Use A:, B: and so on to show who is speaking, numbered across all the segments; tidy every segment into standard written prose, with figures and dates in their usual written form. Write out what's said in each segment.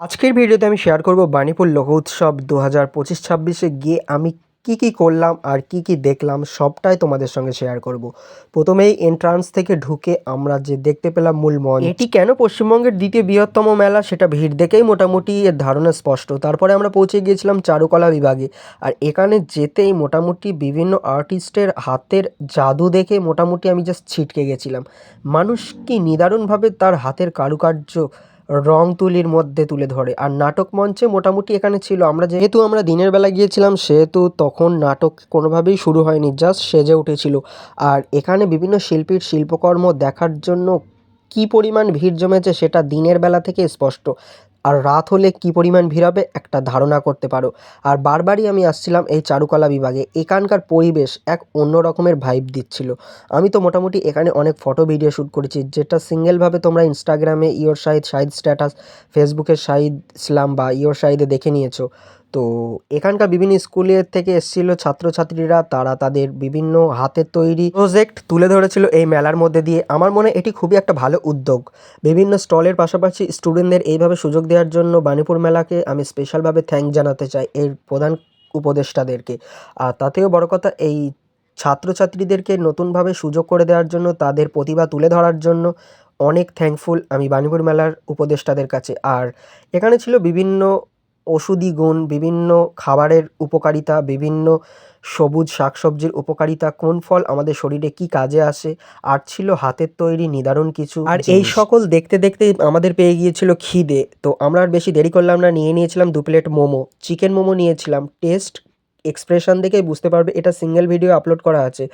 A: আজকের ভিডিওতে আমি শেয়ার করব বাণীপুর লোক উৎসব 2025-26 গিয়ে আমি কি করলাম আর কি দেখলাম সবটাই তোমাদের সঙ্গে শেয়ার করব। প্রথমেই এন্ট্রান্স থেকে ঢুকে আমরা যে দেখতে পেলাম মূল মঞ্চ, এটি কেন পশ্চিমবঙ্গের দ্বিতীয় বৃহত্তম মেলা সেটা ভিড় দেখেই মোটামুটি এর ধারণা স্পষ্ট। তারপরে আমরা পৌঁছে গিয়েছিলাম চারুকলা বিভাগে, আর এখানে যেতেই মোটামুটি বিভিন্ন আর্টিস্টের হাতের জাদু দেখে মোটামুটি আমি জাস্ট ছিটকে গেছিলাম। মানুষ কি নিদারুণভাবে তার হাতের কারুকার্য রং তুলির মধ্যে তুলে ধরে। আর নাটক মঞ্চে মোটামুটি এখানে ছিল, যেহেতু আমরা দিনের বেলা গিয়েছিলাম সেহেতু তখন নাটক কোনোভাবেই শুরু হয়নি, জাস্ট সেজে উঠেছিল। আর এখানে বিভিন্ন শিল্পীর শিল্পকর্ম দেখার জন্য কি পরিমাণ ভিড় জমেছে সেটা দিনের বেলা থেকে স্পষ্ট। আর রাত হলে কি পরিমাণ ভিড় হবে একটা ধারণা করতে পারো। আর বারবারই আমি আসছিলাম এই চারুকলা বিভাগে, এখানকার পরিবেশ এক অন্য রকমের ভাইব দিচ্ছিল। আমি তো মোটামুটি এখানে অনেক ফটো ভিডিও শ্যুট করেছি, যেটা সিঙ্গেলভাবে তোমরা ইনস্টাগ্রামে ইয়োর শাহিদ স্ট্যাটাস, ফেসবুকের শাহিদ ইসলাম বা ইয়োর শাহিদে দেখে নিয়েছো। তো এখানকার বিভিন্ন স্কুলের থেকে এসেছিল ছাত্রছাত্রীরা, তারা তাদের বিভিন্ন হাতের তৈরি প্রজেক্ট তুলে ধরেছিল এই মেলার মধ্যে দিয়ে। আমার মনে এটি খুবই একটা ভালো উদ্যোগ। বিভিন্ন স্টলের পাশাপাশি স্টুডেন্টদের এইভাবে সুযোগ দেওয়ার জন্য বাণীপুর মেলাকে আমি স্পেশালভাবে থ্যাঙ্ক জানাতে চাই এর প্রধান উপদেষ্টাদেরকে। আর তাতেও বড় কথা, এই ছাত্রছাত্রীদেরকে নতুনভাবে সুযোগ করে দেওয়ার জন্য, তাদের প্রতিভা তুলে ধরার জন্য অনেক থ্যাঙ্কফুল আমি বাণীপুর মেলার উপদেষ্টাদের কাছে। আর এখানে ছিল বিভিন্ন ওষুধি গুণ, বিভিন্ন খাবারের উপকারিতা, বিভিন্ন সবুজ শাকসবজির উপকারিতা, কোন ফল আমাদের শরীরে কি কাজে আসে, আর ছিল হাতের তৈরি নিদারুণ কিছু। আর এই সকল দেখতে দেখতে আমাদের পেয়ে গিয়েছিল খিদে, তো আমরা আর বেশি দেরি করলাম না, নিয়ে নিয়েছিলাম 2 প্লেট মোমো, চিকেন মোমো নিয়েছিলাম। টেস্ট এক্সপ্রেশন দেখেই বুঝতে পারবে, এটা সিঙ্গেল ভিডিও আপলোড করা আছে।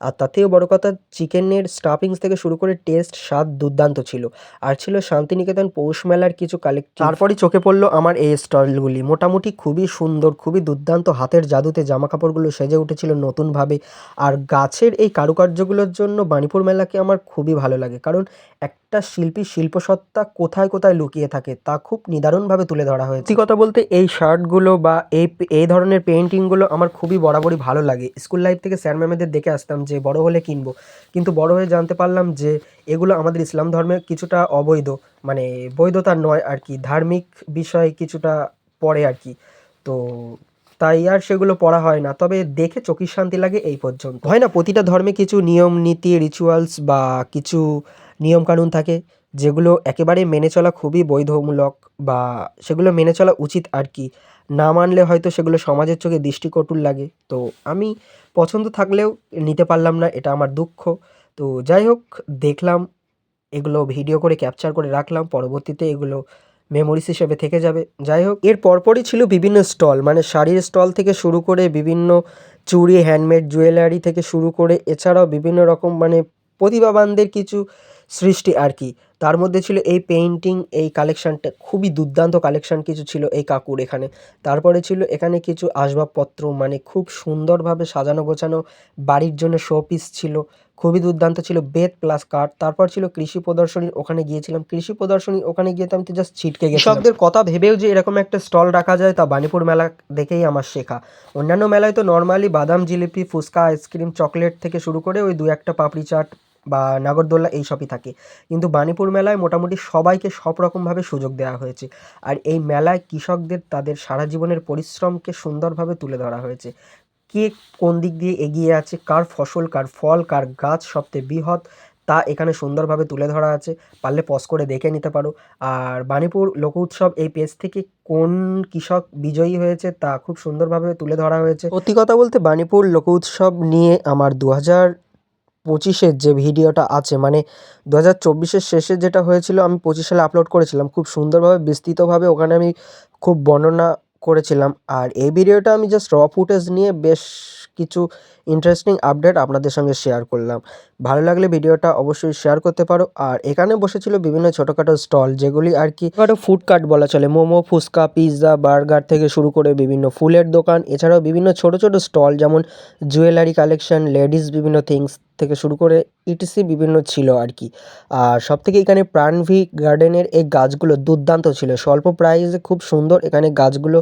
A: আর তাতেও বড় কথা, চিকেনের স্টাফিংস থেকে শুরু করে টেস্ট স্বাদ দুর্দান্ত ছিল। আর ছিল শান্তিনিকেতন পৌষ মেলার কিছু কালেকটিভ। তারপরই চোখে পড়লো আমার এই স্টলগুলি, মোটামুটি খুবই সুন্দর, খুবই দুর্দান্ত হাতের জাদুতে জামাকাপড়গুলো সেজে উঠেছিল নতুনভাবে। আর গাছের এই কারুকার্যগুলোর জন্য বাণীপুর মেলাকে আমার খুবই ভালো লাগে, কারণ একটা শিল্পীর শিল্পসত্তা কোথায় কোথায় লুকিয়ে থাকে তা খুব নিদারুণভাবে তুলে ধরা হয়েছে। সত্যি কথা বলতে এই শার্টগুলো বা এই ধরনের পেইন্টিংগুলো আমার খুবই বরাবরই ভালো লাগে। স্কুল লাইফ থেকে স্যার ম্যামেদের দেখে আসতাম যে বড় হলে কিনবো, কিন্তু বড় হয়ে জানতে পারলাম যে এগুলো আমাদের ইসলাম ধর্মে কিছুটা অবৈধ, মানে বৈধতা নয় আর কি, ধার্মিক বিষয় কিছুটা পড়ে আর কি। তো তাই আর সেগুলো পড়া হয় না, তবে দেখে চোখের শান্তি লাগে এই পর্যন্ত। হয় না, প্রতিটা ধর্মে কিছু নিয়ম নীতি রিচুয়ালস বা কিছু নিয়মকানুন থাকে যেগুলো একেবারে মেনে চলা খুবই বৈধমূলক, বা সেগুলো মেনে চলা উচিত আর কি। না মানলে হয়তো সেগুলো সমাজের চোখে দৃষ্টিকটুর লাগে। তো আমি পছন্দ থাকলেও নিতে পারলাম না, এটা আমার দুঃখ। তো যাই হোক, দেখলাম, এগুলো ভিডিও করে ক্যাপচার করে রাখলাম, পরবর্তীতে এগুলো মেমোরিজ হিসেবে থেকে যাবে। যাই হোক, এর পরপরই ছিল বিভিন্ন স্টল, মানে শাড়ির স্টল থেকে শুরু করে বিভিন্ন চুড়ি, হ্যান্ডমেড জুয়েলারি থেকে শুরু করে, এছাড়াও বিভিন্ন রকম মানে প্রতিভাবানদের কিছু সৃষ্টি আর কি। তার মধ্যে ছিল এই পেইন্টিং, এই কালেকশানটা খুবই দুর্দান্ত কালেকশান কিছু ছিল এই কাকুর এখানে। তারপরে ছিল এখানে কিছু আসবাবপত্র, মানে খুব সুন্দরভাবে সাজানো গোছানো বাড়ির জন্য শোপিস ছিল, খুবই দুর্দান্ত ছিল, বেত প্লাস কাঠ। তারপর ছিল কৃষি প্রদর্শনী, ওখানে গিয়েছিলাম। কৃষি প্রদর্শনী ওখানে গিয়ে তো আমি তো জাস্ট ছিটকে গেছিলাম। কৃষকদের কথা ভেবেও যে এরকম একটা স্টল রাখা যায় তা বাণীপুর মেলা দেখেই আমার শেখা। অন্যান্য মেলায় তো নর্মালি বাদাম জিলিপি, ফুচকা, আইসক্রিম, চকলেট থেকে শুরু করে ওই 2-1টা পাপড়ি চাট বা নাগরদোল্লা এইসবই থাকে, কিন্তু বাণীপুর মেলায় মোটামুটি সবাইকে সব রকমভাবে সুযোগ দেওয়া হয়েছে। আর এই মেলায় কৃষকদের তাদের সারা জীবনের পরিশ্রমকে সুন্দরভাবে তুলে ধরা হয়েছে। কে কোন দিক দিয়ে এগিয়ে আছে, কার ফসল, কার ফল, কার গাছ সবচেয়ে বৃহৎ, তা এখানে সুন্দরভাবে তুলে ধরা আছে। পারলে পজ করে দেখে নিতে পারো। আর বাণীপুর লোক উৎসব এই পেজ থেকে কোন কৃষক বিজয়ী হয়েছে তা খুব সুন্দরভাবে তুলে ধরা হয়েছে। সত্যি কথা বলতে বাণীপুর লোক উৎসব নিয়ে আমার 2025-এর যে ভিডিওটা আছে, মানে 2024-এর শেষে যেটা হয়েছিল আমি 25 সালে আপলোড করেছিলাম, খুব সুন্দরভাবে বিস্তৃতভাবে ওখানে আমি খুব বর্ণনা করেছিলাম। আর এই ভিডিওটা আমি জাস্ট র ফুটেজ নিয়ে বেশ কিছু ইন্টারেস্টিং আপডেট আপনাদের সঙ্গে শেয়ার করলাম। ভালো লাগলে ভিডিওটা অবশ্যই শেয়ার করতে পারো। আর এখানে বসেছিল বিভিন্ন ছোটোখাটো স্টল, যেগুলি আর কি ছোটো ফুড কার্ট বলা চলে। মোমো, ফুচকা, পিৎজা, বার্গার থেকে শুরু করে বিভিন্ন ফুলের দোকান, এছাড়াও বিভিন্ন ছোটো ছোটো স্টল যেমন জুয়েলারি কালেকশন, লেডিস বিভিন্ন থিংস থেকে শুরু করে ইটিসি বিভিন্ন ছিল আর কি। আর সবথেকে এখানে প্রাণভি গার্ডেনের এই গাছগুলো দুর্দান্ত ছিল, স্বল্প প্রাইসে খুব সুন্দর এখানে গাছগুলো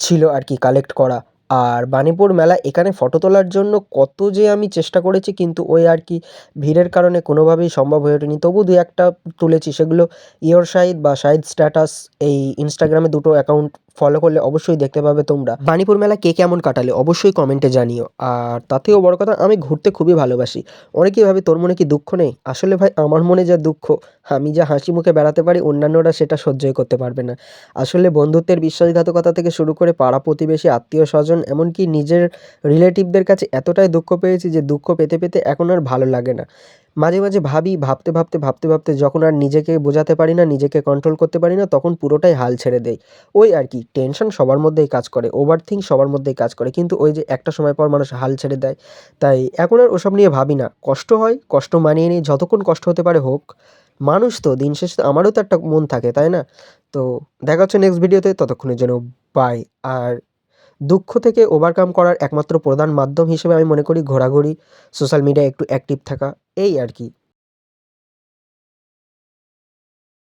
A: ছিল আর কি কালেক্ট করা। আর বাণীপুর মেলা এখানে ফটো তোলার জন্য কত যে আমি চেষ্টা করেছি, কিন্তু ওই আর কি ভিড়ের কারণে কোনোভাবেই সম্ভব হয়ে ওঠেনি। তবু দু একটা তুলেছি, সেগুলো ইওর শাহিদ বা শাহিদ স্ট্যাটাস, এই ইনস্টাগ্রামে দুটো অ্যাকাউন্ট ফলো করলে অবশ্যই দেখতে পাবে তোমরা। বাণীপুর মেলা কে কেমন কাটালে অবশ্যই কমেন্টে জানিও। আর তার থেকেও বড় কথা, আমি ঘুরতে খুবই ভালোবাসি। অনেকেই ভাবে তোর মনে কি দুঃখ নেই? আসলে ভাই, আমার মনে যা দুঃখ, আমি যা হাসি মুখে বেড়াতে পারি অন্যান্যরা সেটা সহ্যই করতে পারবে না। আসলে বন্ধুত্বের বিশ্বাসঘাতকতা থেকে শুরু করে পাড়া প্রতিবেশী, আত্মীয়স্বজন, এমনকি নিজের রিলেটিভদের কাছে এতটাই দুঃখ পেয়েছি যে দুঃখ পেতে, পেতে এখন আর ভালো লাগে না। মাঝে, মাঝে ভাবি, ভাবতে যখন আর নিজেকে বোঝাতে পারি না, নিজেকে কন্ট্রোল করতে পারি না, তখন পুরোটাই হাল ছেড়ে দেই। ওই আর কি, টেনশন সবার মধ্যেই কাজ করে, ওভারথিংক সবার মধ্যেই কাজ করে। কিন্তু ওই যে একটা সময় পর মানুষ হাল ছেড়ে দেয়। তাই এখন আর ওসব নিয়ে ভাবি না। কষ্ট হয়, কষ্ট মানিয়ে নিই, যতক্ষণ কষ্ট হতে পারে হোক। মানুষ তো, দিন শেষে আমারও তো একটা মন থাকে, তাই না? তো দেখা হচ্ছে নেক্সট ভিডিওতে, ততক্ষণের জন্য বাই। আর দুঃখ থেকে ওভারকাম করার একমাত্র প্রধান মাধ্যম হিসেবে আমি মনে করি ঘোরাঘুরি, সোশ্যাল মিডিয়ায় একটু অ্যাক্টিভ থাকা, এই আর কি।